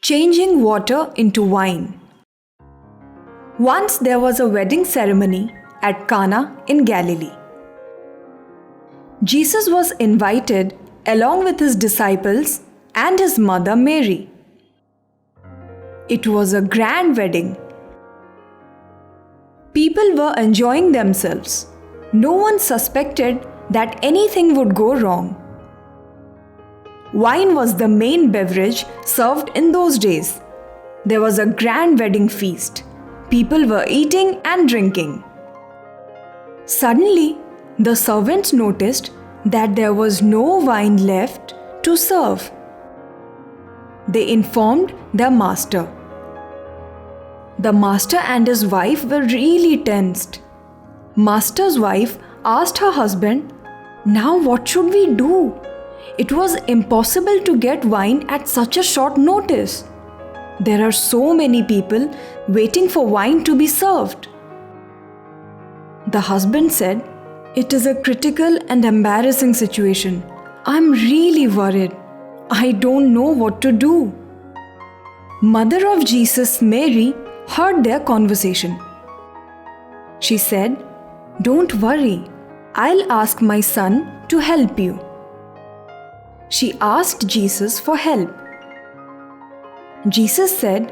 Changing water into wine. Once there was a wedding ceremony at Cana in Galilee. Jesus was invited along with his disciples and his mother Mary. It was a grand wedding. People were enjoying themselves. No one suspected that anything would go wrong. Wine was the main beverage served in those days. There was a grand wedding feast. People were eating and drinking. Suddenly, the servants noticed that there was no wine left to serve. They informed their master. The master and his wife were really tensed. Master's wife asked her husband, "Now what should we do?" It was impossible to get wine at such a short notice. There are so many people waiting for wine to be served. The husband said, "It is a critical and embarrassing situation. I'm really worried. I don't know what to do." Mother of Jesus, Mary, heard their conversation. She said, "Don't worry. I'll ask my son to help you." She asked Jesus for help. Jesus said,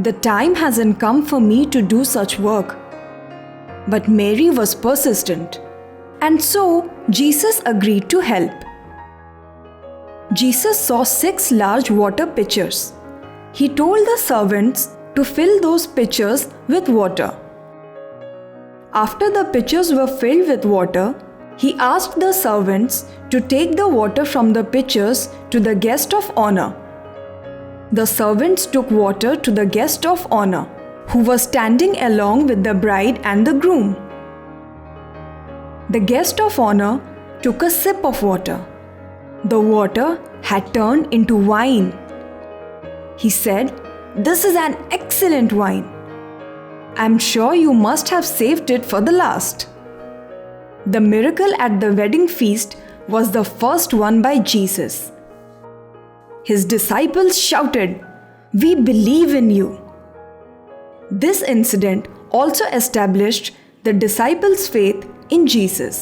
"The time hasn't come for me to do such work." But Mary was persistent, and so Jesus agreed to help. Jesus saw 6 large water pitchers. He told the servants to fill those pitchers with water. After the pitchers were filled with water, he asked the servants to take the water from the pitchers to the guest of honor. The servants took water to the guest of honor, who was standing along with the bride and the groom. The guest of honor took a sip of water. The water had turned into wine. He said, "This is an excellent wine. I'm sure you must have saved it for the last." The miracle at the wedding feast was the first one by Jesus. His disciples shouted, "We believe in you." This incident also established the disciples' faith in Jesus.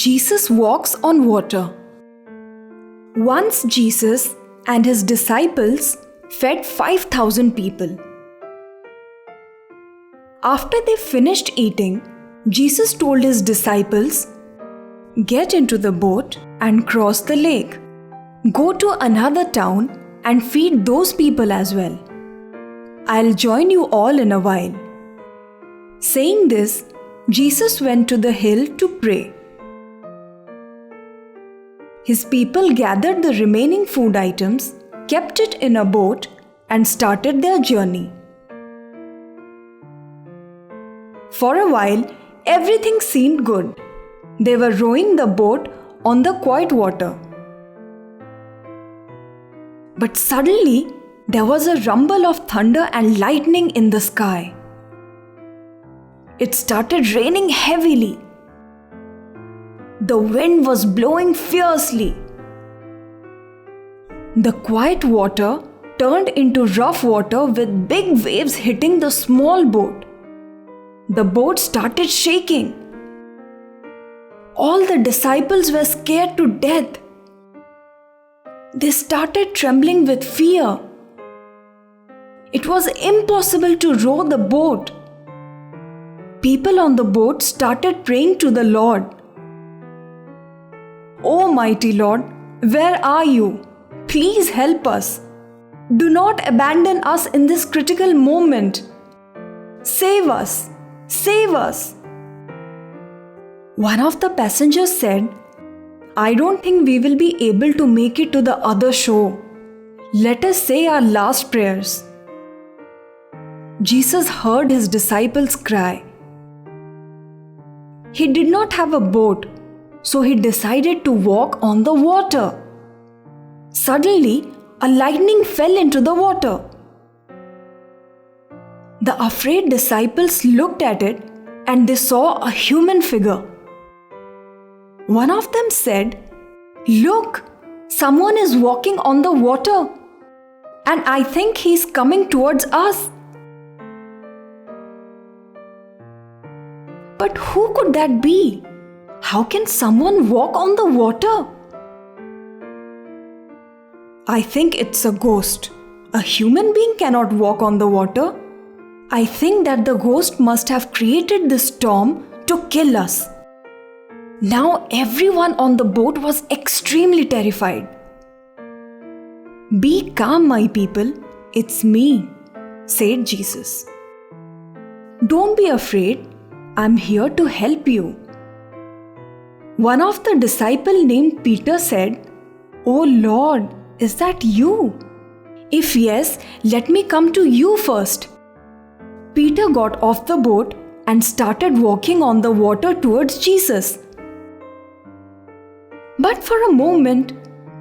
Jesus walks on water. Once Jesus and his disciples fed 5,000 people. After they finished eating, Jesus told his disciples, "Get into the boat and cross the lake. Go to another town and feed those people as well. I'll join you all in a while." Saying this, Jesus went to the hill to pray. His people gathered the remaining food items, kept it in a boat, and started their journey. For a while, everything seemed good. They were rowing the boat on the quiet water. But suddenly, there was a rumble of thunder and lightning in the sky. It started raining heavily. The wind was blowing fiercely. The quiet water turned into rough water with big waves hitting the small boat. The boat started shaking. All the disciples were scared to death. They started trembling with fear. It was impossible to row the boat. People on the boat started praying to the Lord. "Oh mighty Lord, where are you? Please help us. Do not abandon us in this critical moment. Save us! Save us!" One of the passengers said, "I don't think we will be able to make it to the other shore. Let us say our last prayers." Jesus heard his disciples cry. He did not have a boat, so he decided to walk on the water. Suddenly, a lightning fell into the water. The afraid disciples looked at it and they saw a human figure. One of them said, "Look, Someone is walking on the water, and I think he's coming towards us. But who could that be? How can someone walk on the water? I think it's a ghost. A human being cannot walk on the water. I think that the ghost must have created this storm to kill us. Now everyone on the boat was extremely terrified. "Be calm, my people. It's me," said Jesus. "Don't be afraid. I'm here to help you." One of the disciples named Peter said, "Oh Lord, is that you? If yes, let me come to you first." Peter got off the boat and started walking on the water towards Jesus. But for a moment,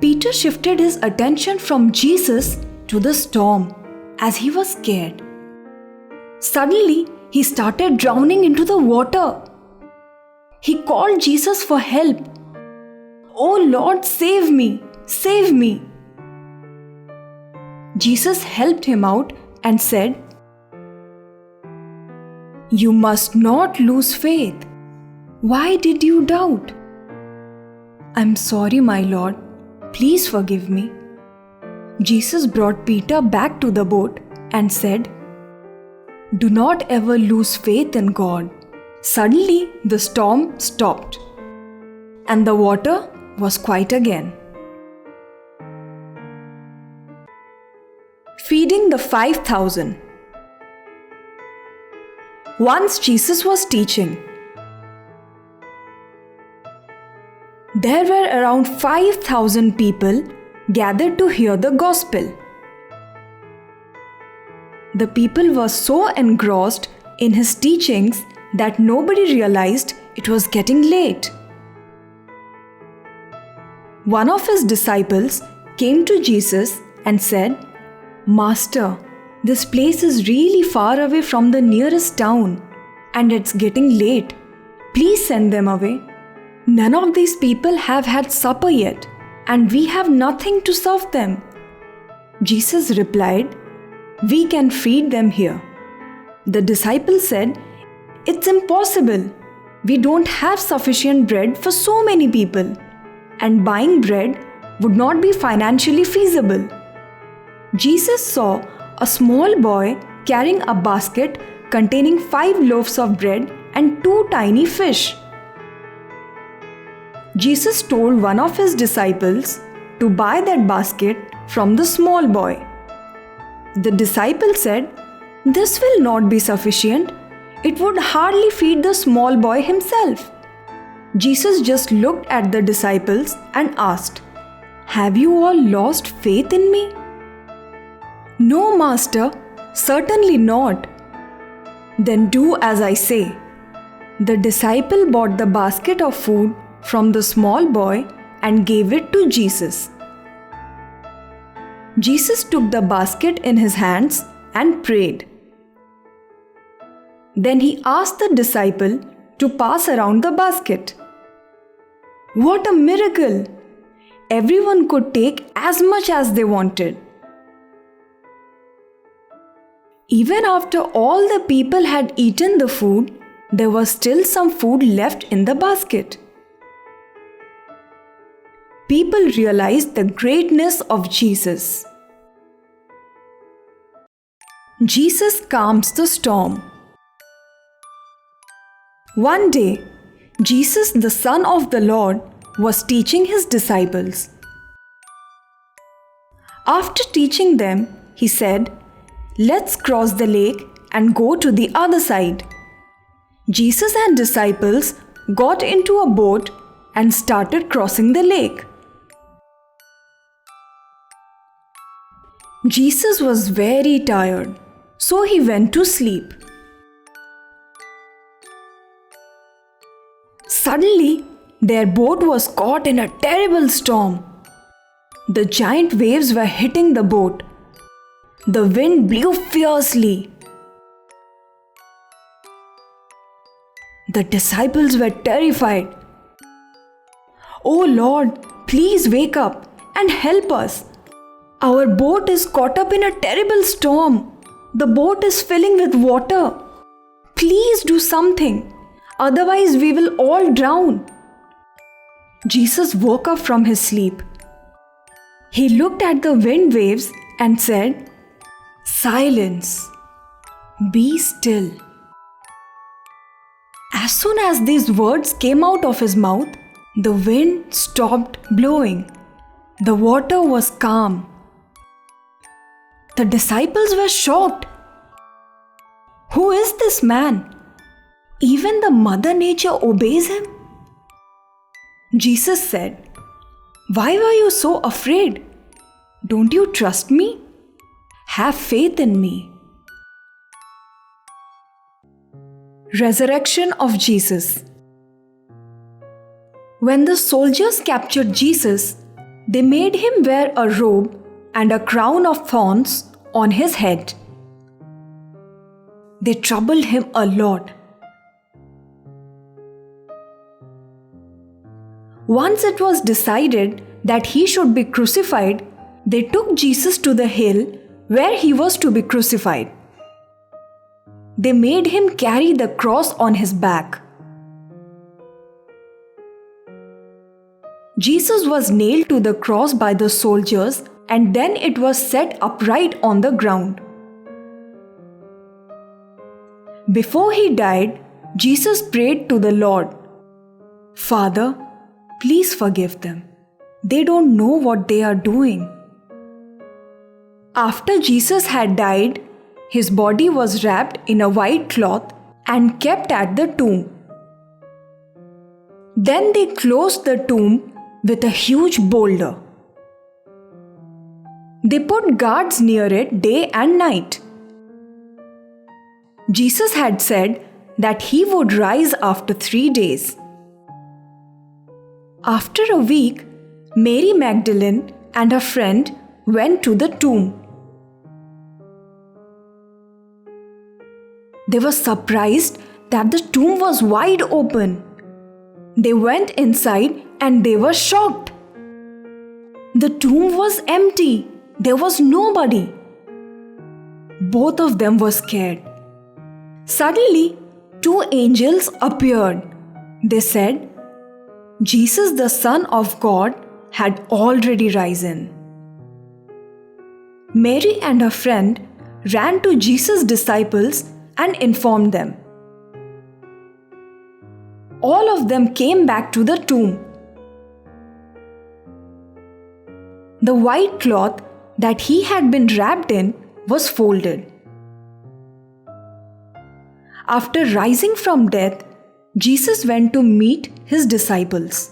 Peter shifted his attention from Jesus to the storm as he was scared. Suddenly, he started drowning into the water. He called Jesus for help. "Oh Lord, save me! Save me!" Jesus helped him out and said, "You must not lose faith. Why did you doubt?" "I'm sorry, my Lord. Please forgive me." Jesus brought Peter back to the boat and said, "Do not ever lose faith in God." Suddenly, the storm stopped, and the water was quiet again. Feeding the 5,000. Once Jesus was teaching. There were around 5,000 people gathered to hear the gospel. The people were so engrossed in his teachings that nobody realized it was getting late. One of his disciples came to Jesus and said, "Master, this place is really far away from the nearest town and it's getting late. Please send them away. None of these people have had supper yet and we have nothing to serve them." Jesus replied, "We can feed them here." The disciple said, "It's impossible. We don't have sufficient bread for so many people, and buying bread would not be financially feasible." Jesus saw a small boy carrying a basket containing 5 loaves of bread and 2 tiny fish. Jesus told one of his disciples to buy that basket from the small boy. The disciple said, "This will not be sufficient. It would hardly feed the small boy himself." Jesus just looked at the disciples and asked, "Have you all lost faith in me?" "No, Master, certainly not." "Then do as I say." The disciple bought the basket of food from the small boy and gave it to Jesus. Jesus took the basket in his hands and prayed. Then he asked the disciple to pass around the basket. What a miracle! Everyone could take as much as they wanted. Even after all the people had eaten the food, there was still some food left in the basket. People realized the greatness of Jesus. Jesus calms the storm. One day, Jesus, the Son of the Lord, was teaching his disciples. After teaching them, he said, "Let's cross the lake and go to the other side." Jesus and disciples got into a boat and started crossing the lake. Jesus was very tired, so he went to sleep. Suddenly, their boat was caught in a terrible storm. The giant waves were hitting the boat. The wind blew fiercely. The disciples were terrified. "Oh Lord, please wake up. and help us. Our boat is caught up in a terrible storm. The boat is filling with water. Please do something, otherwise we will all drown." Jesus woke up from his sleep. He looked at the wind waves and said, "Silence, be still." As soon as these words came out of his mouth, the wind stopped blowing. The water was calm. The disciples were shocked. Who is this man? Even the Mother Nature obeys him? Jesus said, "Why were you so afraid? Don't you trust me? Have faith in me." Resurrection of Jesus. When the soldiers captured Jesus, they made him wear a robe and a crown of thorns on his head. They troubled him a lot. Once it was decided that he should be crucified, they took Jesus to the hill where he was to be crucified. They made him carry the cross on his back. Jesus was nailed to the cross by the soldiers, and then it was set upright on the ground. Before he died, Jesus prayed to the Lord, "Father, please forgive them. They don't know what they are doing." After Jesus had died, his body was wrapped in a white cloth and kept at the tomb. Then they closed the tomb with a huge boulder. They put guards near it day and night. Jesus had said that he would rise after 3 days. After a week, Mary Magdalene and her friend went to the tomb. They were surprised that the tomb was wide open. They went inside and they were shocked. The tomb was empty. There was nobody. Both of them were scared. Suddenly, 2 angels appeared. They said, Jesus, the Son of God, had already risen. Mary and her friend ran to Jesus' disciples and informed them. All of them came back to the tomb. The white cloth that he had been wrapped in was folded. After rising from death, Jesus went to meet his disciples.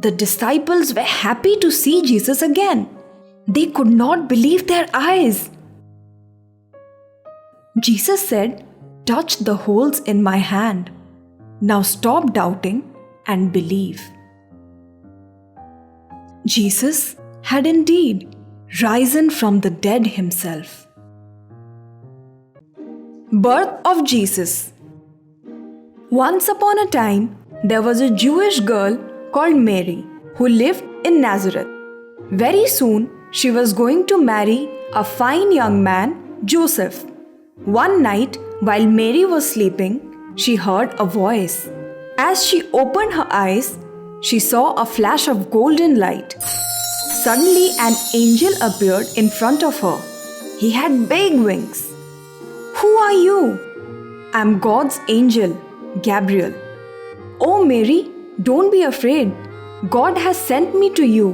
The disciples were happy to see Jesus again. They could not believe their eyes. Jesus said, "Touch the holes in my hand. Now stop doubting and believe." Jesus had indeed risen from the dead himself. Birth of Jesus. Once upon a time, there was a Jewish girl called Mary who lived in Nazareth. Very soon, she was going to marry a fine young man, Joseph. One night, while Mary was sleeping, she heard a voice. As she opened her eyes, she saw a flash of golden light. Suddenly, an angel appeared in front of her. He had big wings. "Who are you?" "I'm God's angel, Gabriel." "Oh Mary, don't be afraid. God has sent me to you.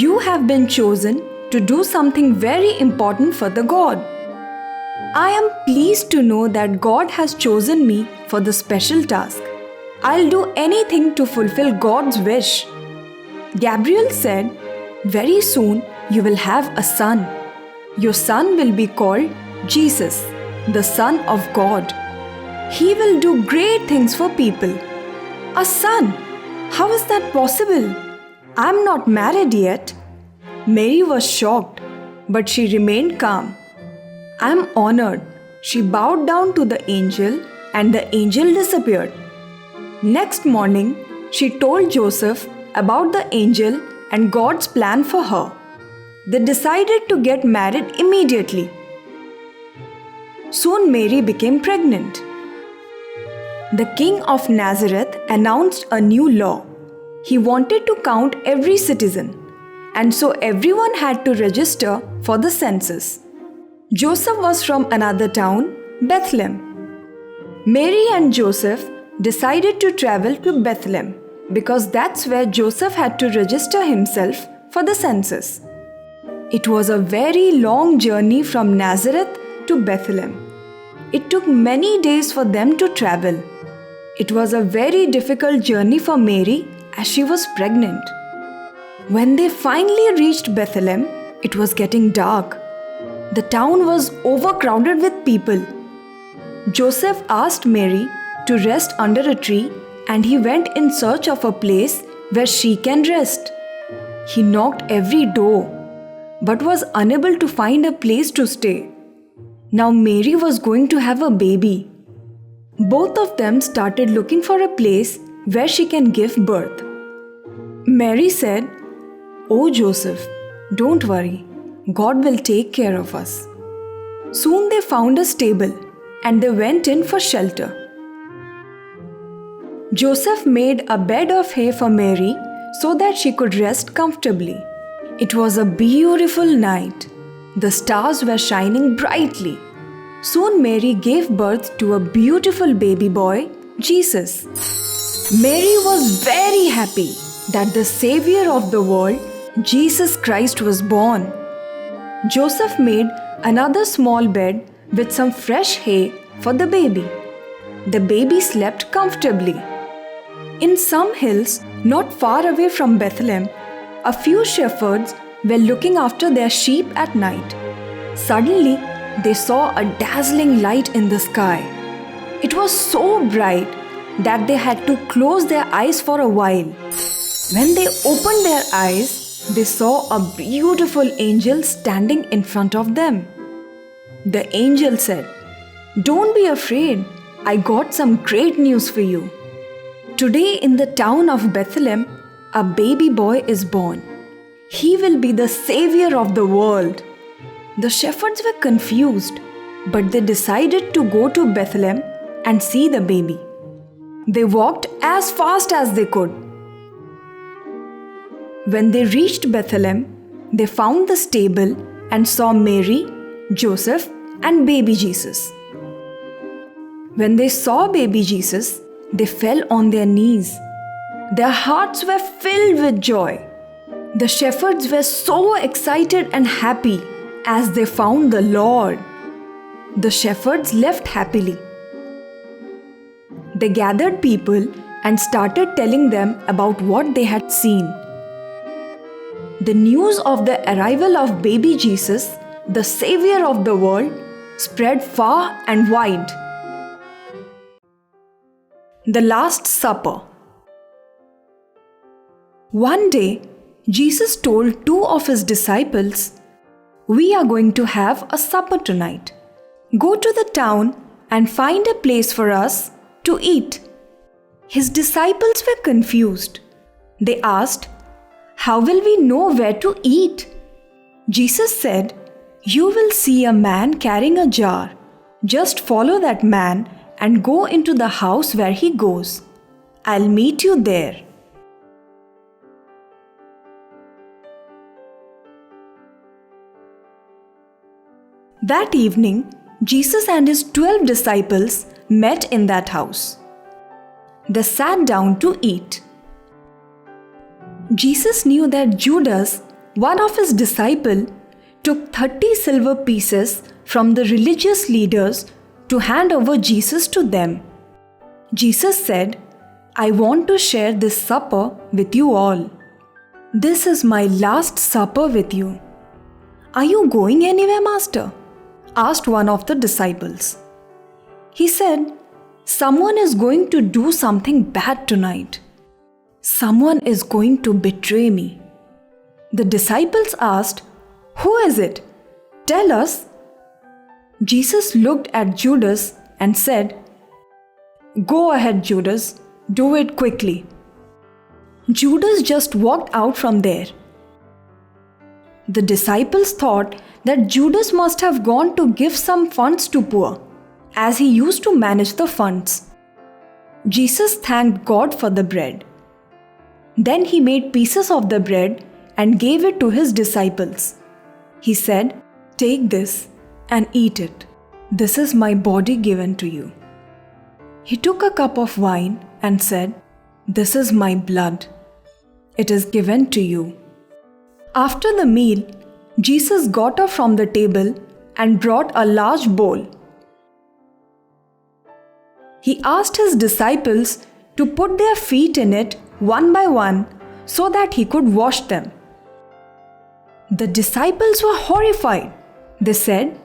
You have been chosen to do something very important for the God. I am pleased to know that God has chosen me for the special task. I'll do anything to fulfill God's wish." Gabriel said, "Very soon you will have a son. Your son will be called Jesus, the Son of God. He will do great things for people." "A son? How is that possible? I'm not married yet." Mary was shocked, but she remained calm. "I'm honored." She bowed down to the angel, and the angel disappeared. Next morning, she told Joseph about the angel and God's plan for her. They decided to get married immediately. Soon Mary became pregnant. The king of Nazareth announced a new law. He wanted to count every citizen, and so everyone had to register for the census. Joseph was from another town, Bethlehem. Mary and Joseph decided to travel to Bethlehem because that's where Joseph had to register himself for the census. It was a very long journey from Nazareth to Bethlehem. It took many days for them to travel. It was a very difficult journey for Mary as she was pregnant. When they finally reached Bethlehem, it was getting dark. The town was overcrowded with people. Joseph asked Mary to rest under a tree, and he went in search of a place where she can rest. He knocked every door, but was unable to find a place to stay. Now Mary was going to have a baby. Both of them started looking for a place where she can give birth. Mary said, "Oh Joseph, don't worry. God will take care of us." Soon they found a stable and they went in for shelter. Joseph made a bed of hay for Mary so that she could rest comfortably. It was a beautiful night. The stars were shining brightly. Soon Mary gave birth to a beautiful baby boy, Jesus. Mary was very happy that the Savior of the world, Jesus Christ, was born. Joseph made another small bed with some fresh hay for the baby. The baby slept comfortably. In some hills not far away from Bethlehem, a few shepherds were looking after their sheep at night. Suddenly, they saw a dazzling light in the sky. It was so bright that they had to close their eyes for a while. When they opened their eyes, they saw a beautiful angel standing in front of them. The angel said, "Don't be afraid. I got some great news for you. Today in the town of Bethlehem, a baby boy is born. He will be the Savior of the world." The shepherds were confused, but they decided to go to Bethlehem and see the baby. They walked as fast as they could. When they reached Bethlehem, they found the stable and saw Mary, Joseph, and baby Jesus. When they saw baby Jesus, they fell on their knees. Their hearts were filled with joy. The shepherds were so excited and happy as they found the Lord. The shepherds left happily. They gathered people and started telling them about what they had seen. The news of the arrival of baby Jesus, the Savior of the world, spread far and wide. The Last Supper. One day, Jesus told two of his disciples, "We are going to have a supper tonight. Go to the town and find a place for us to eat." His disciples were confused. They asked, "How will we know where to eat?" Jesus said, "You will see a man carrying a jar. Just follow that man and go into the house where he goes. I'll meet you there." That evening, Jesus and his 12 disciples met in that house. They sat down to eat. Jesus knew that Judas, one of his disciples, took 30 silver pieces from the religious leaders to hand over Jesus to them. Jesus said, "I want to share this supper with you all. This is my last supper with you." "Are you going anywhere, Master?" asked one of the disciples. He said, "Someone is going to do something bad tonight. Someone is going to betray me." The disciples asked, "Who is it? Tell us." Jesus looked at Judas and said, "Go ahead, Judas, do it quickly." Judas just walked out from there. The disciples thought that Judas must have gone to give some funds to poor, as he used to manage the funds. Jesus thanked God for the bread. Then he made pieces of the bread and gave it to his disciples. He said, "Take this and eat it. This is my body given to you." He took a cup of wine and said, "This is my blood. It is given to you." After the meal, Jesus got up from the table and brought a large bowl. He asked his disciples to put their feet in it one by one so that he could wash them. The disciples were horrified. They said,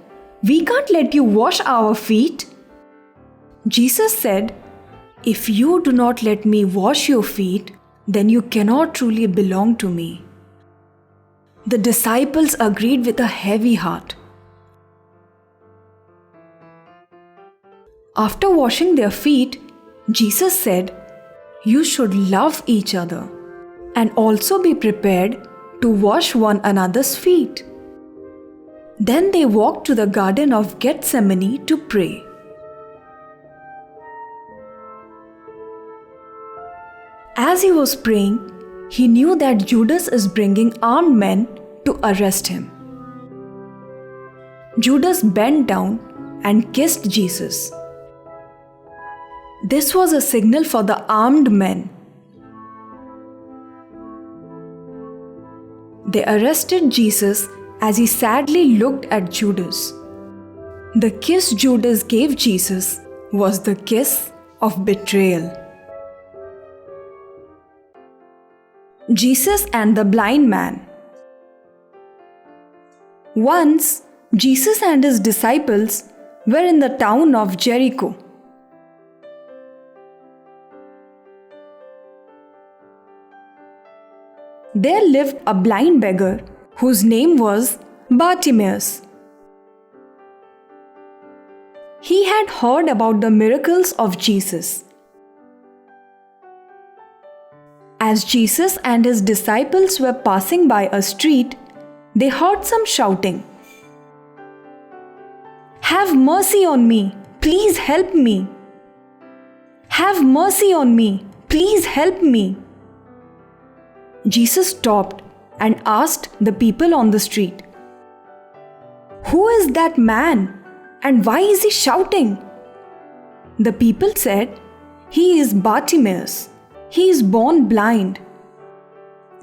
"We can't let you wash our feet." Jesus said, "If you do not let me wash your feet, then you cannot truly belong to me." The disciples agreed with a heavy heart. After washing their feet, Jesus said, "You should love each other and also be prepared to wash one another's feet." Then they walked to the Garden of Gethsemane to pray. As he was praying, he knew that Judas is bringing armed men to arrest him. Judas bent down and kissed Jesus. This was a signal for the armed men. They arrested Jesus as he sadly looked at Judas. The kiss Judas gave Jesus was the kiss of betrayal. Jesus and the blind man. Once, Jesus and his disciples were in the town of Jericho. There lived a blind beggar whose name was Bartimaeus. He had heard about the miracles of Jesus. As Jesus and his disciples were passing by a street, they heard some shouting. "Have mercy on me! Please help me! Have mercy on me! Please help me!" Jesus stopped and asked the people on the street, "Who is that man and why is he shouting?" The people said, "He is Bartimaeus. He is born blind."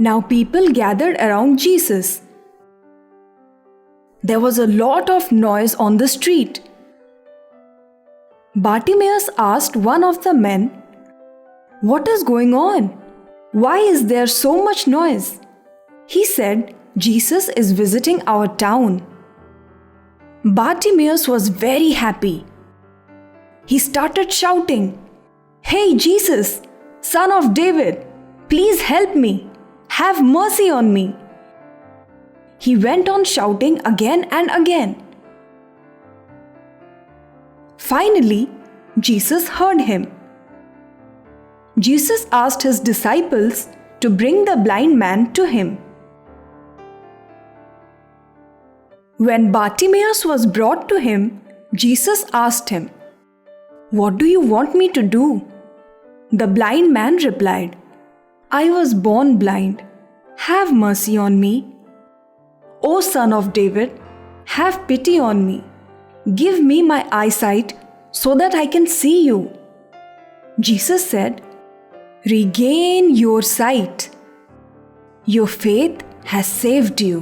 Now people gathered around Jesus. There was a lot of noise on the street. Bartimaeus asked one of the men, "What is going on? Why is there so much noise?" He said, "Jesus is visiting our town." Bartimaeus was very happy. He started shouting, "Hey Jesus, Son of David, please help me. Have mercy on me." He went on shouting again and again. Finally, Jesus heard him. Jesus asked his disciples to bring the blind man to him. When Bartimaeus was brought to him, Jesus asked him, "What do you want me to do?" The blind man replied, "I was born blind. Have mercy on me. O Son of David, have pity on me. Give me my eyesight so that I can see you." Jesus said, "Regain your sight. Your faith has saved you."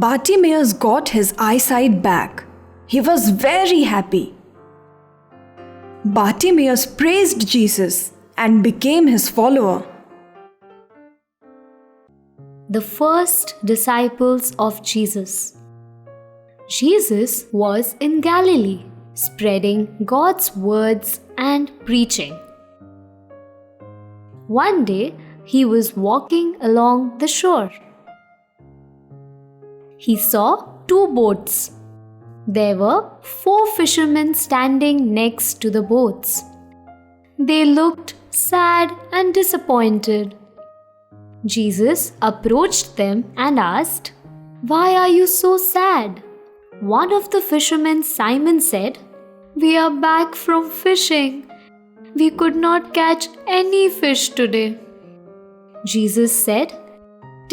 Bartimaeus got his eyesight back. He was very happy. Bartimaeus praised Jesus and became his follower. The first disciples of Jesus. Jesus was in Galilee, spreading God's words and preaching. One day, he was walking along the shore. He saw 2 boats. There were 4 fishermen standing next to the boats. They looked sad and disappointed. Jesus approached them and asked, "Why are you so sad?" One of the fishermen, Simon, said, "We are back from fishing. We could not catch any fish today." Jesus said,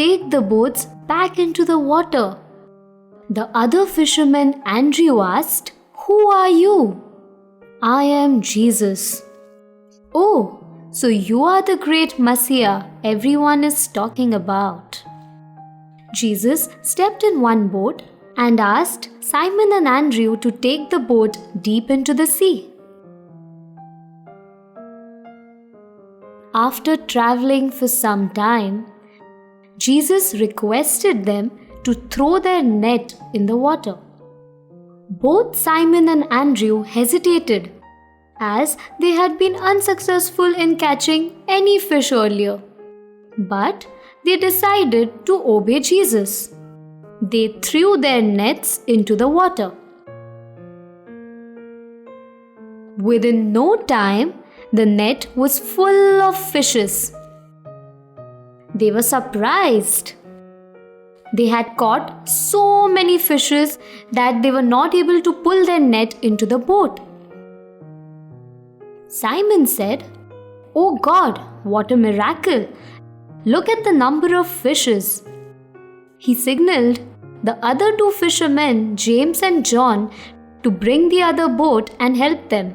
"Take the boats back into the water." The other fisherman, Andrew, asked, "Who are you?" "I am Jesus." "Oh, so you are the great Messiah everyone is talking about." Jesus stepped in one boat and asked Simon and Andrew to take the boat deep into the sea. After traveling for some time, Jesus requested them to throw their net in the water. Both Simon and Andrew hesitated, as they had been unsuccessful in catching any fish earlier. But they decided to obey Jesus. They threw their nets into the water. Within no time, the net was full of fishes. They were surprised. They had caught so many fishes that they were not able to pull their net into the boat. Simon said, "Oh God, what a miracle! Look at the number of fishes." He signaled the other two fishermen, James and John, to bring the other boat and help them.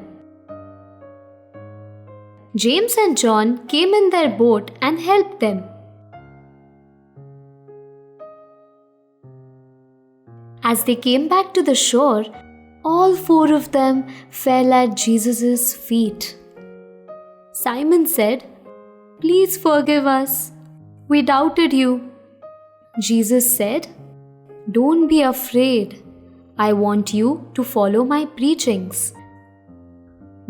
James and John came in their boat and helped them. As they came back to the shore, all four of them fell at Jesus' feet. Simon said, "Please forgive us. We doubted you." Jesus said, "Don't be afraid. I want you to follow my preachings."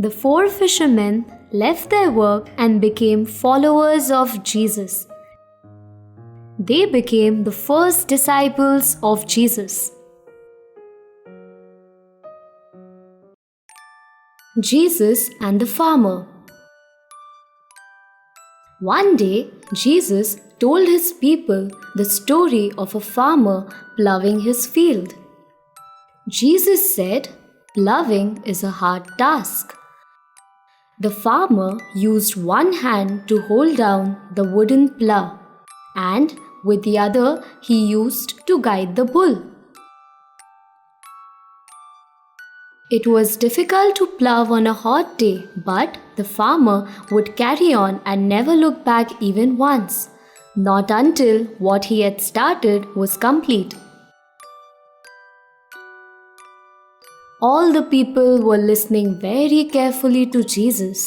The four fishermen left their work and became followers of Jesus. They became the first disciples of Jesus. Jesus and the farmer. One day, Jesus told his people the story of a farmer ploughing his field. Jesus said, "Ploughing is a hard task." The farmer used one hand to hold down the wooden plough, and with the other he used to guide the bull. It was difficult to plough on a hot day, but the farmer would carry on and never look back even once, not until what he had started was complete. All the people were listening very carefully to Jesus.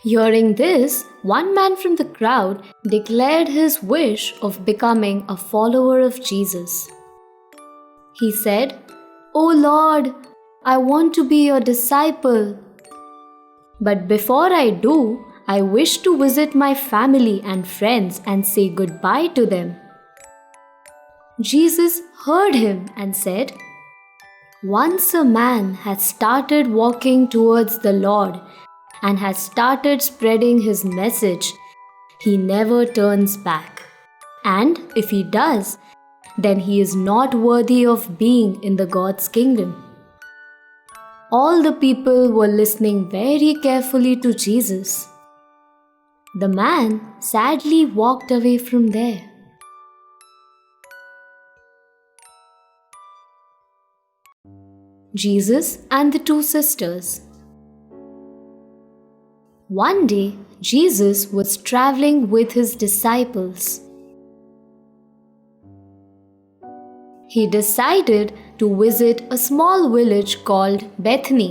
Hearing this, one man from the crowd declared his wish of becoming a follower of Jesus. He said, "Oh Lord, I want to be your disciple. But before I do, I wish to visit my family and friends and say goodbye to them." Jesus heard him and said, "Once a man has started walking towards the Lord and has started spreading his message, he never turns back. And if he does, then he is not worthy of being in the God's kingdom." All the people were listening very carefully to Jesus. The man sadly walked away from there. Jesus and the two sisters. One day, Jesus was traveling with his disciples. He decided to visit a small village called Bethany.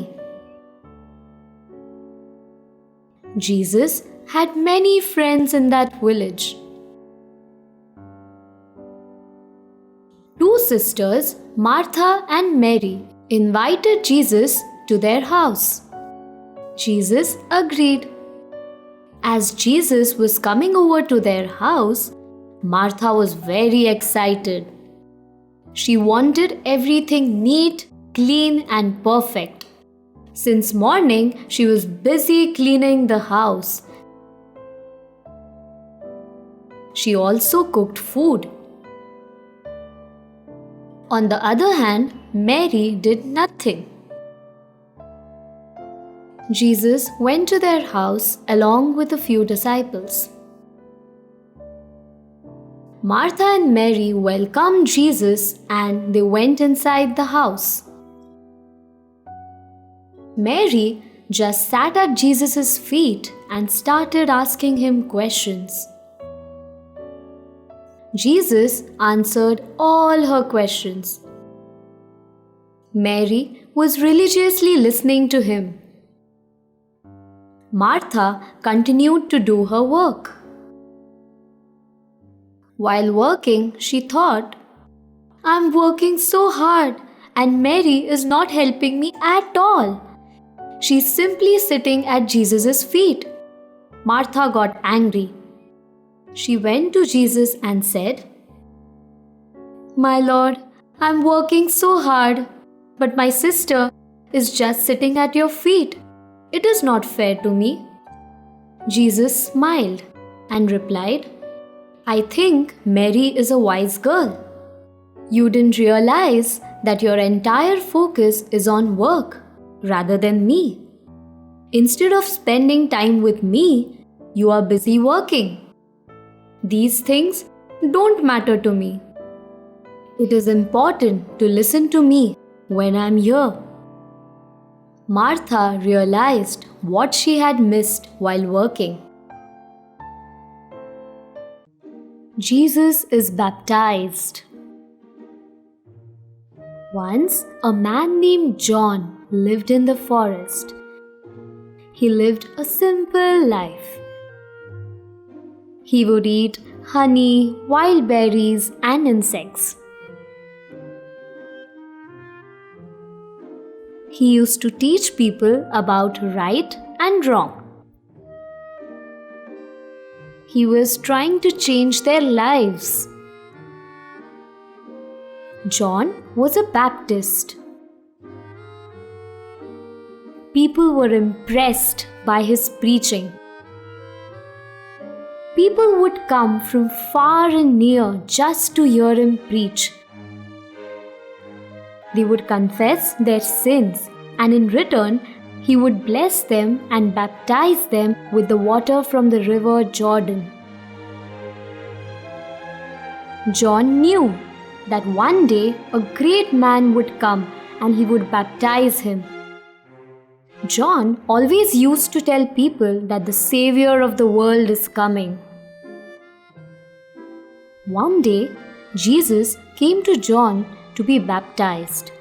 Jesus had many friends in that village. Two sisters, Martha and Mary, invited Jesus to their house. Jesus agreed. As Jesus was coming over to their house, Martha was very excited. She wanted everything neat, clean, and perfect. Since morning, she was busy cleaning the house. She also cooked food. On the other hand, Mary did nothing. Jesus went to their house along with a few disciples. Martha and Mary welcomed Jesus and they went inside the house. Mary just sat at Jesus' feet and started asking him questions. Jesus answered all her questions. Mary was religiously listening to him. Martha continued to do her work. While working, she thought, "I'm working so hard and Mary is not helping me at all. She's simply sitting at Jesus' feet." Martha got angry. She went to Jesus and said, "My Lord, I'm working so hard, but my sister is just sitting at your feet. It is not fair to me." Jesus smiled and replied, "I think Mary is a wise girl. You didn't realize that your entire focus is on work rather than me. Instead of spending time with me, you are busy working. These things don't matter to me. It is important to listen to me when I'm here." Martha realized what she had missed while working. Jesus is baptized. Once, a man named John lived in the forest. He lived a simple life. He would eat honey, wild berries, and insects. He used to teach people about right and wrong. He was trying to change their lives. John was a Baptist. People were impressed by his preaching. People would come from far and near just to hear him preach. They would confess their sins, and in return, he would bless them and baptize them with the water from the river Jordan. John knew that one day a great man would come and he would baptize him. John always used to tell people that the Savior of the world is coming. One day, Jesus came to John to be baptized.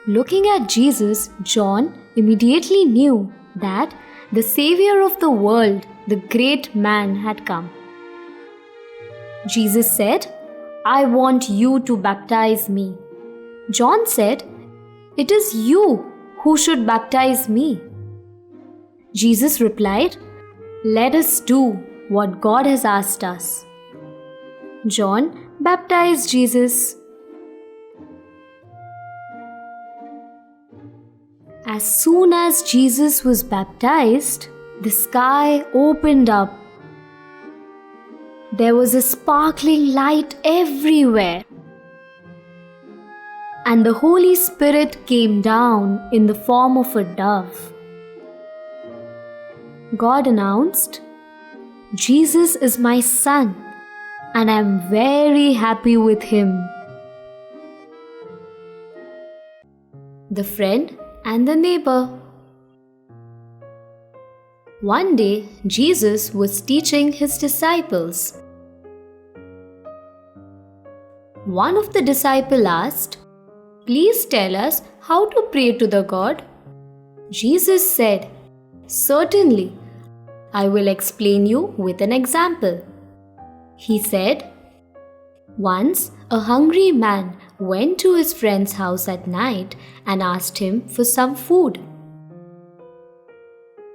Looking at Jesus, John immediately knew that the Savior of the world, the great man, had come. Jesus said, "I want you to baptize me." John said, "It is you who should baptize me." Jesus replied, "Let us do what God has asked us." John baptized Jesus. As soon as Jesus was baptized, the sky opened up. There was a sparkling light everywhere. And the Holy Spirit came down in the form of a dove. God announced, "Jesus is my son, and I am very happy with him." The friend and the neighbor. One day, Jesus was teaching his disciples. One of the disciples asked, "Please tell us how to pray to the God." Jesus said, "Certainly, I will explain you with an example." He said, once a hungry man went to his friend's house at night and asked him for some food.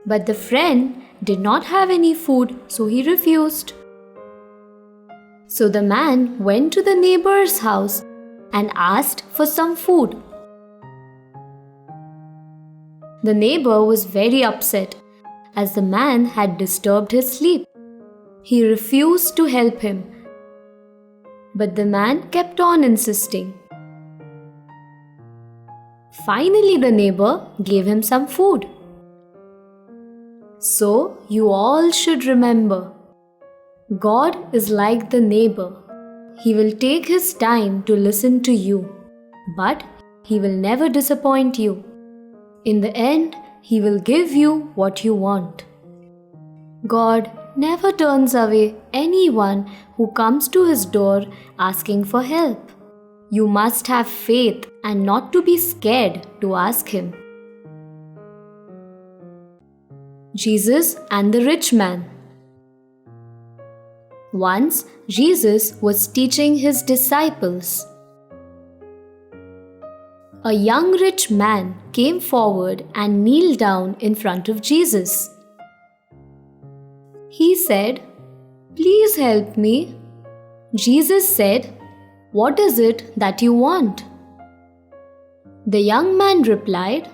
But the friend did not have any food, so he refused. So the man went to the neighbor's house and asked for some food. The neighbor was very upset, as the man had disturbed his sleep. He refused to help him. But the man kept on insisting. Finally, the neighbor gave him some food. So, you all should remember, God is like the neighbor. He will take his time to listen to you, but he will never disappoint you. In the end, he will give you what you want. God never turns away anyone who comes to his door asking for help. You must have faith and not to be scared to ask him. Jesus and the rich man. Once, Jesus was teaching his disciples. A young rich man came forward and kneeled down in front of Jesus. He said, "Please help me." Jesus said, "What is it that you want?" The young man replied,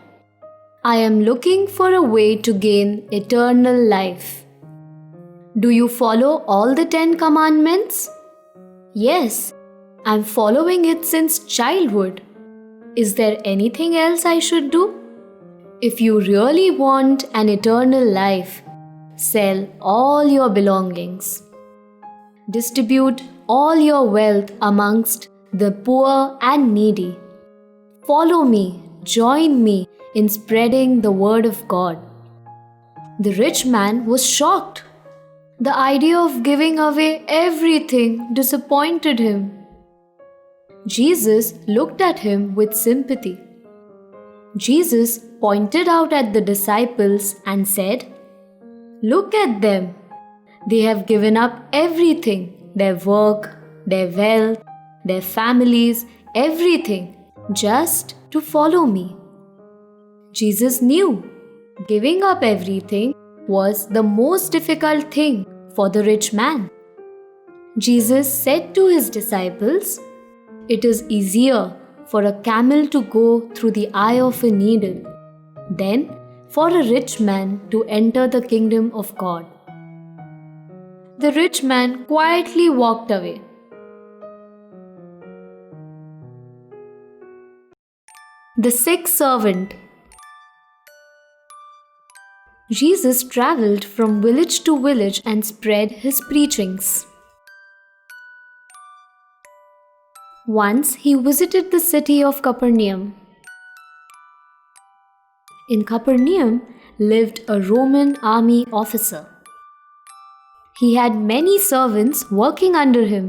"I am looking for a way to gain eternal life." "Do you follow all the 10 commandments?" "Yes, I'm following it since childhood." "Is there anything else I should do?" "If you really want an eternal life, sell all your belongings. Distribute all your wealth amongst the poor and needy. Follow me, join me in spreading the word of God." The rich man was shocked. The idea of giving away everything disappointed him. Jesus looked at him with sympathy. Jesus pointed out at the disciples and said, "Look at them. They have given up everything, their work, their wealth, their families, everything, just to follow me." Jesus knew giving up everything was the most difficult thing for the rich man. Jesus said to his disciples, "It is easier for a camel to go through the eye of a needle than for a rich man to enter the kingdom of God." The rich man quietly walked away. The sick servant. Jesus traveled from village to village and spread his preachings. Once he visited the city of Capernaum. In Capernaum lived a Roman army officer. He had many servants working under him.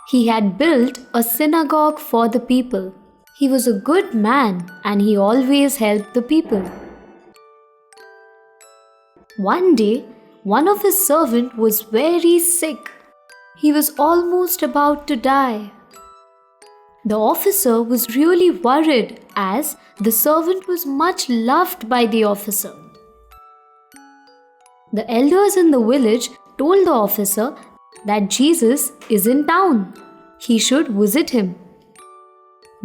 He had built a synagogue for the people. He was a good man and he always helped the people. One day, one of his servants was very sick. He was almost about to die. The officer was really worried as the servant was much loved by the officer. The elders in the village told the officer that Jesus is in town. He should visit him.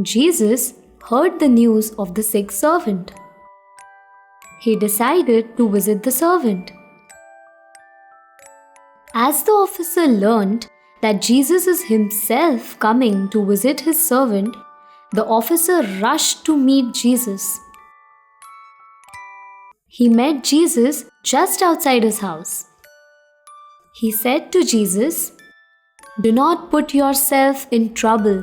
Jesus heard the news of the sick servant. He decided to visit the servant. As the officer learned that Jesus is himself coming to visit his servant, the officer rushed to meet Jesus. He met Jesus just outside his house. He said to Jesus, "Do not put yourself in trouble.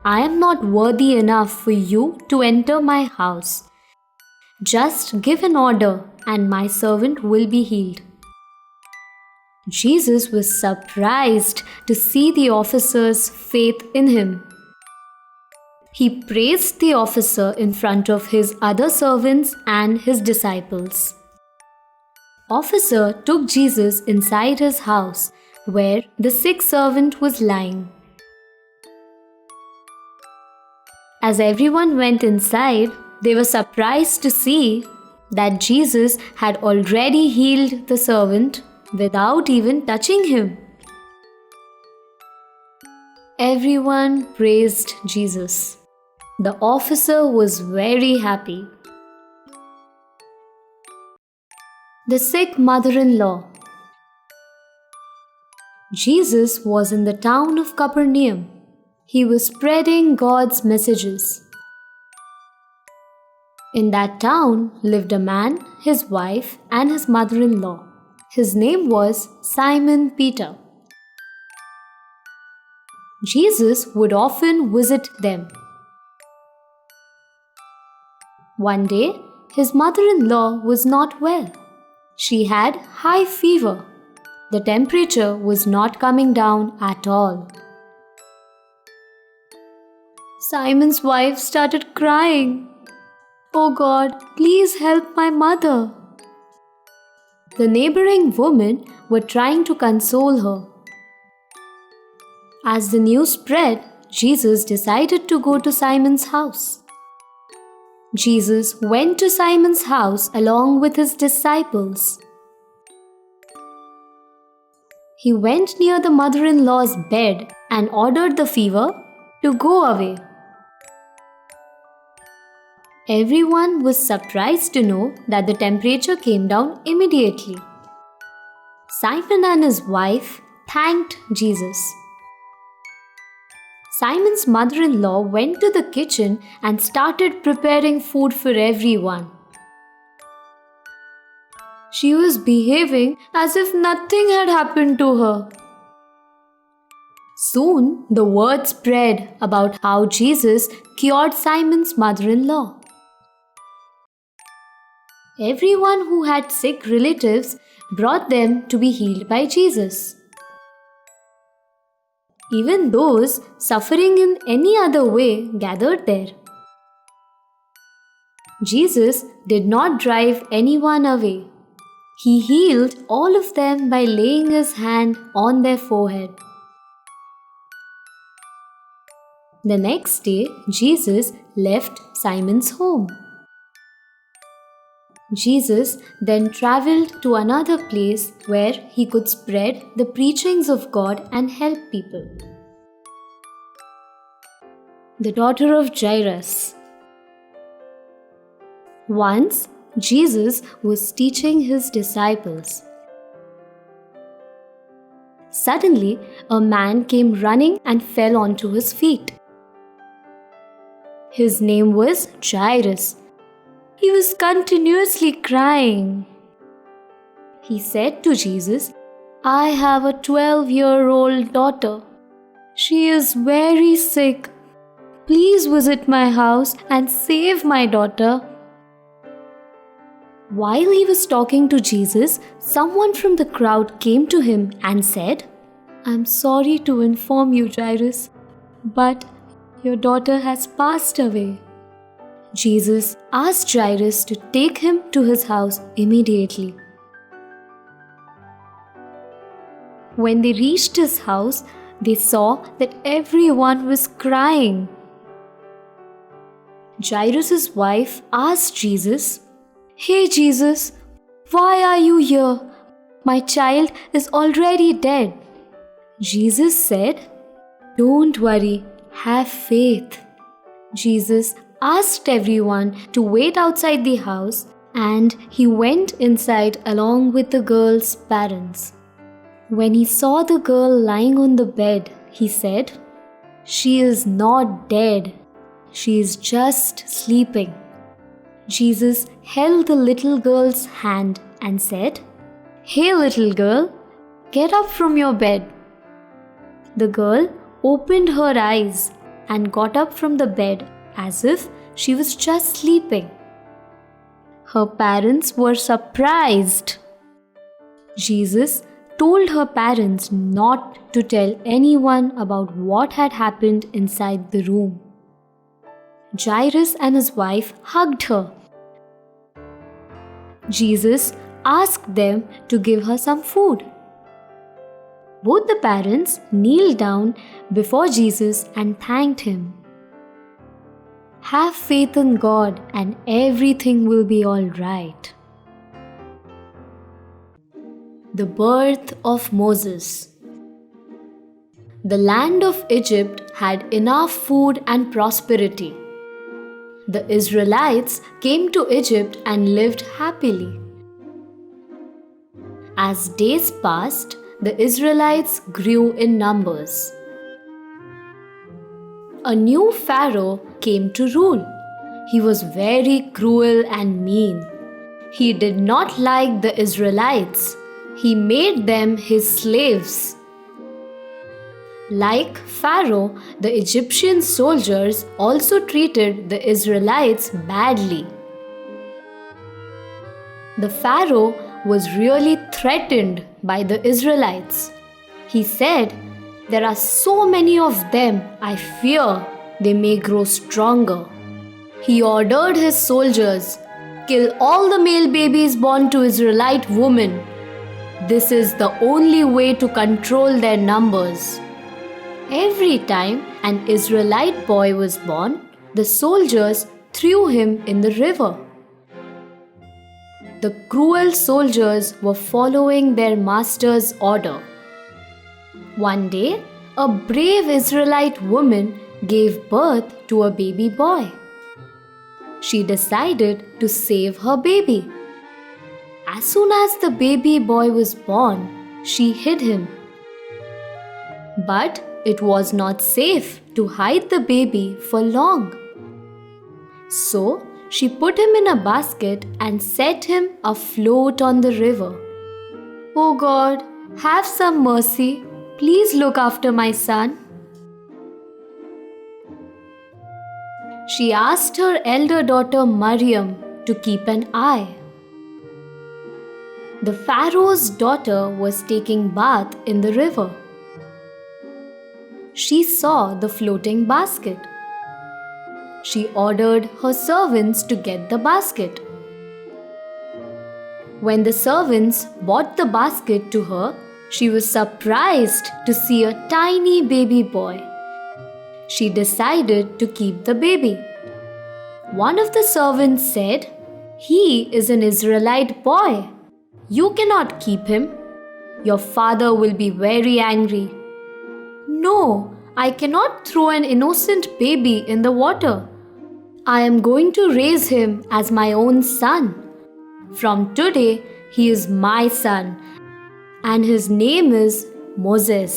I am not worthy enough for you to enter my house. Just give an order and my servant will be healed." Jesus was surprised to see the officer's faith in him. He praised the officer in front of his other servants and his disciples. Officer took Jesus inside his house where the sick servant was lying. As everyone went inside, they were surprised to see that Jesus had already healed the servant without even touching him. Everyone praised Jesus. The officer was very happy. The sick mother-in-law. Jesus was in the town of Capernaum. He was spreading God's messages. In that town lived a man, his wife, and his mother-in-law. His name was Simon Peter. Jesus would often visit them. One day, his mother-in-law was not well. She had high fever. The temperature was not coming down at all. Simon's wife started crying. "Oh God, please help my mother." The neighboring women were trying to console her. As the news spread, Jesus decided to go to Simon's house. Jesus went to Simon's house along with his disciples. He went near the mother-in-law's bed and ordered the fever to go away. Everyone was surprised to know that the temperature came down immediately. Simon and his wife thanked Jesus. Simon's mother-in-law went to the kitchen and started preparing food for everyone. She was behaving as if nothing had happened to her. Soon, the word spread about how Jesus cured Simon's mother-in-law. Everyone who had sick relatives brought them to be healed by Jesus. Even those suffering in any other way gathered there. Jesus did not drive anyone away. He healed all of them by laying his hand on their forehead. The next day, Jesus left Simon's home. Jesus then traveled to another place where he could spread the preachings of God and help people. The daughter of Jairus. Once, Jesus was teaching his disciples. Suddenly, a man came running and fell onto his feet. His name was Jairus. He was continuously crying. He said to Jesus, "I have a 12-year-old daughter. She is very sick. Please visit my house and save my daughter." While he was talking to Jesus, someone from the crowd came to him and said, "I'm sorry to inform you, Jairus, but your daughter has passed away." Jesus asked Jairus to take him to his house immediately. When they reached his house, they saw that everyone was crying. Jairus' wife asked Jesus, "Hey Jesus, why are you here? My child is already dead." Jesus said, "Don't worry, have faith." Jesus asked everyone to wait outside the house, and he went inside along with the girl's parents. When he saw the girl lying on the bed, he said, "She is not dead. She is just sleeping." Jesus held the little girl's hand and said, "Hey little girl, get up from your bed." The girl opened her eyes and got up from the bed as if she was just sleeping. Her parents were surprised. Jesus told her parents not to tell anyone about what had happened inside the room. Jairus and his wife hugged her. Jesus asked them to give her some food. Both the parents kneeled down before Jesus and thanked him. Have faith in God and everything will be all right. The birth of Moses. The land of Egypt had enough food and prosperity. The Israelites came to Egypt and lived happily. As days passed, the Israelites grew in numbers. A new Pharaoh came to rule. He was very cruel and mean. He did not like the Israelites. He made them his slaves. Like Pharaoh, the Egyptian soldiers also treated the Israelites badly. The Pharaoh was really threatened by the Israelites. He said, "There are so many of them, I fear they may grow stronger." He ordered his soldiers, "Kill all the male babies born to Israelite women. This is the only way to control their numbers." Every time an Israelite boy was born, the soldiers threw him in the river. The cruel soldiers were following their master's order. One day, a brave Israelite woman gave birth to a baby boy. She decided to save her baby. As soon as the baby boy was born, she hid him. But it was not safe to hide the baby for long. So, she put him in a basket and set him afloat on the river. "Oh God, have some mercy. Please look after my son." She asked her elder daughter Mariam to keep an eye. The Pharaoh's daughter was taking bath in the river. She saw the floating basket. She ordered her servants to get the basket. When the servants brought the basket to her, she was surprised to see a tiny baby boy. She decided to keep the baby. One of the servants said, "He is an Israelite boy. You cannot keep him. Your father will be very angry." "No, I cannot throw an innocent baby in the water. I am going to raise him as my own son. From today, he is my son, and his name is Moses."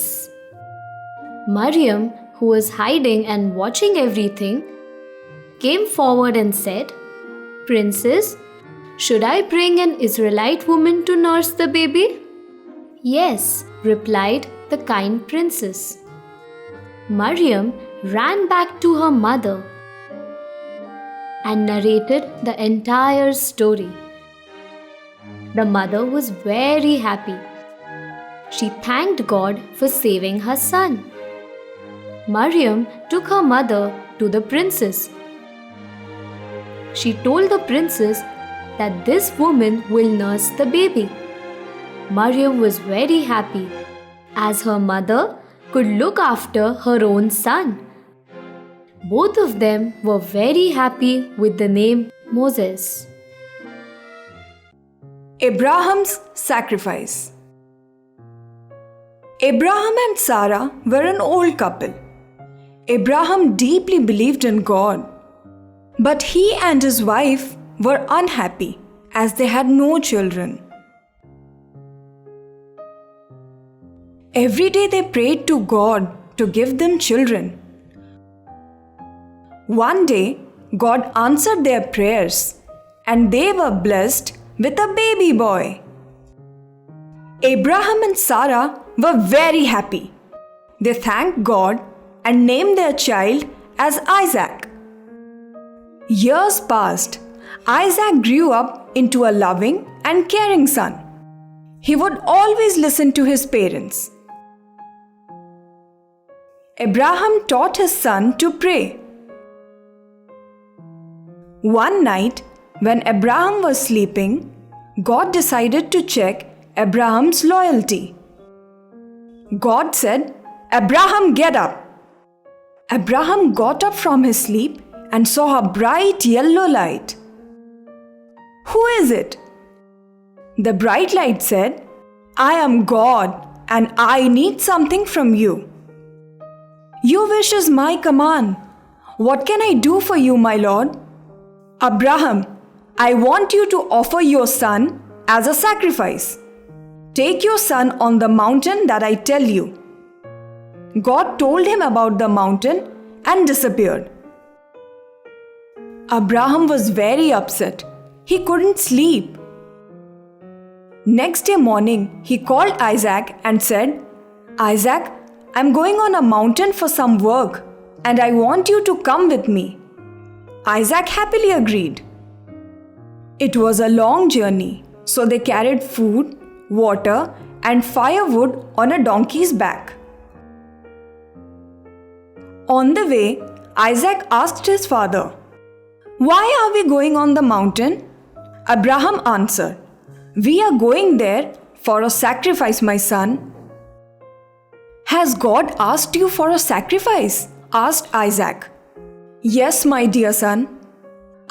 Mariam, who was hiding and watching everything, came forward and said, "Princess, should I bring an Israelite woman to nurse the baby?" "Yes," replied the kind princess. Mariam ran back to her mother and narrated the entire story. The mother was very happy. She thanked God for saving her son. Mariam took her mother to the princess. She told the princess that this woman will nurse the baby. Mariam was very happy, as her mother could look after her own son. Both of them were very happy with the name Moses. Abraham's sacrifice. Abraham and Sarah were an old couple. Abraham deeply believed in God, but he and his wife were unhappy as they had no children. Every day they prayed to God to give them children. One day, God answered their prayers and they were blessed with a baby boy. Abraham and Sarah were very happy. They thanked God and named their child as Isaac. Years passed. Isaac grew up into a loving and caring son. He would always listen to his parents. Abraham taught his son to pray. One night, when Abraham was sleeping, God decided to check Abraham's loyalty. God said, "Abraham, get up." Abraham got up from his sleep and saw a bright yellow light. "Who is it?" The bright light said, "I am God and I need something from you." "Your wish is my command. What can I do for you, my Lord?" "Abraham, I want you to offer your son as a sacrifice." "Take your son on the mountain that I tell you." God told him about the mountain and disappeared. Abraham was very upset. He couldn't sleep. Next day morning, he called Isaac and said, "Isaac, I'm going on a mountain for some work, and I want you to come with me." Isaac happily agreed. It was a long journey, so they carried food, water, and firewood on a donkey's back. On the way, Isaac asked his father, "Why are we going on the mountain?" Abraham answered, "We are going there for a sacrifice, my son." "Has God asked you for a sacrifice?" asked Isaac. "Yes, my dear son."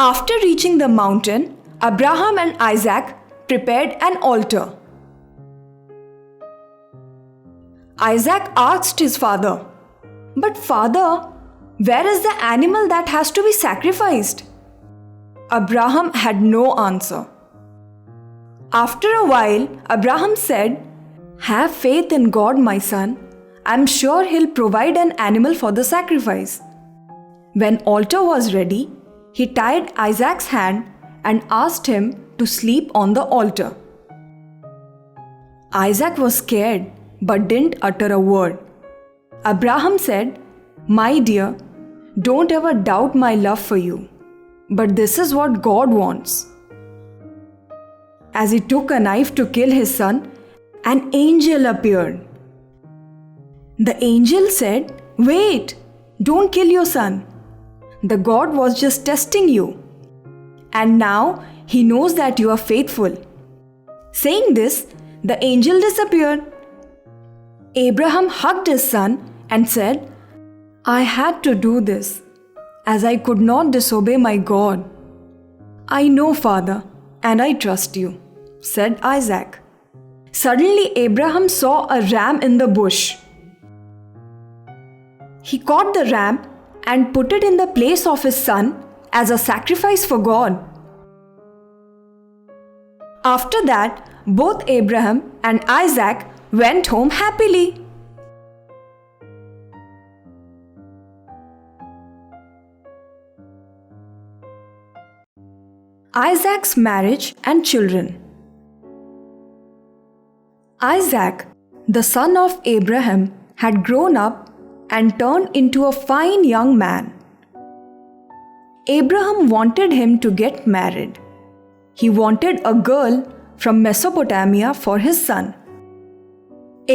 After reaching the mountain, Abraham and Isaac prepared an altar. Isaac asked his father, "But father, where is the animal that has to be sacrificed?" Abraham had no answer. After a while, Abraham said, "Have faith in God, my son. I'm sure He'll provide an animal for the sacrifice." When altar was ready, he tied Isaac's hand and asked him to sleep on the altar. Isaac was scared but didn't utter a word. Abraham said, "My dear, don't ever doubt my love for you, but this is what God wants." As he took a knife to kill his son, an angel appeared. The angel said, "Wait, don't kill your son. The God was just testing you, and now He knows that you are faithful." Saying this, the angel disappeared. Abraham hugged his son and said, "I had to do this, as I could not disobey my God." "I know, Father, and I trust you," said Isaac. Suddenly, Abraham saw a ram in the bush. He caught the ram and put it in the place of his son as a sacrifice for God. After that, both Abraham and Isaac went home happily. Isaac's marriage and children. Isaac, the son of Abraham, had grown up and turned into a fine young man. Abraham wanted him to get married. He wanted a girl from Mesopotamia for his son.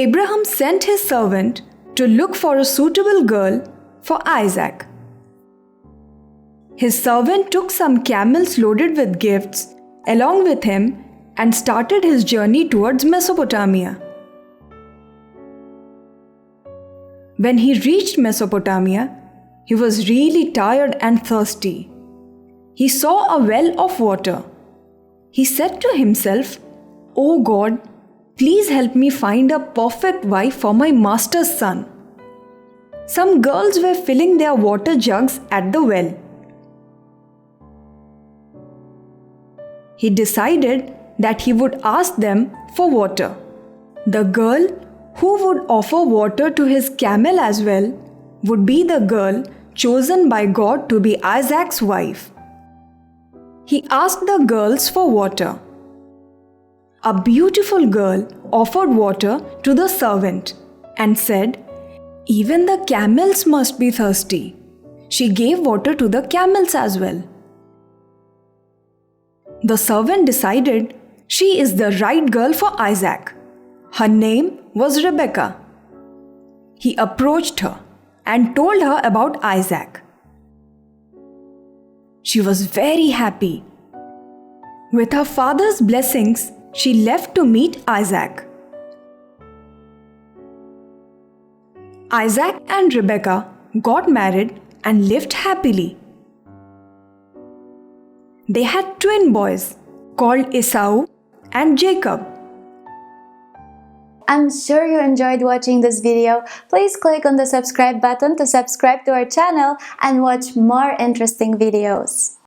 Abraham sent his servant to look for a suitable girl for Isaac. His servant took some camels loaded with gifts along with him and started his journey towards Mesopotamia. When he reached Mesopotamia, he was really tired and thirsty. He saw a well of water. He said to himself, "Oh God, please help me find a perfect wife for my master's son." Some girls were filling their water jugs at the well. He decided that he would ask them for water. The girl who would offer water to his camel as well would be the girl chosen by God to be Isaac's wife. He asked the girls for water. A beautiful girl offered water to the servant and said, "Even the camels must be thirsty." She gave water to the camels as well. The servant decided she is the right girl for Isaac. Her name was Rebecca. He approached her and told her about Isaac. She was very happy. With her father's blessings, she left to meet Isaac. Isaac and Rebecca got married and lived happily. They had twin boys called Esau and Jacob. I'm sure you enjoyed watching this video. Please click on the subscribe button to subscribe to our channel and watch more interesting videos.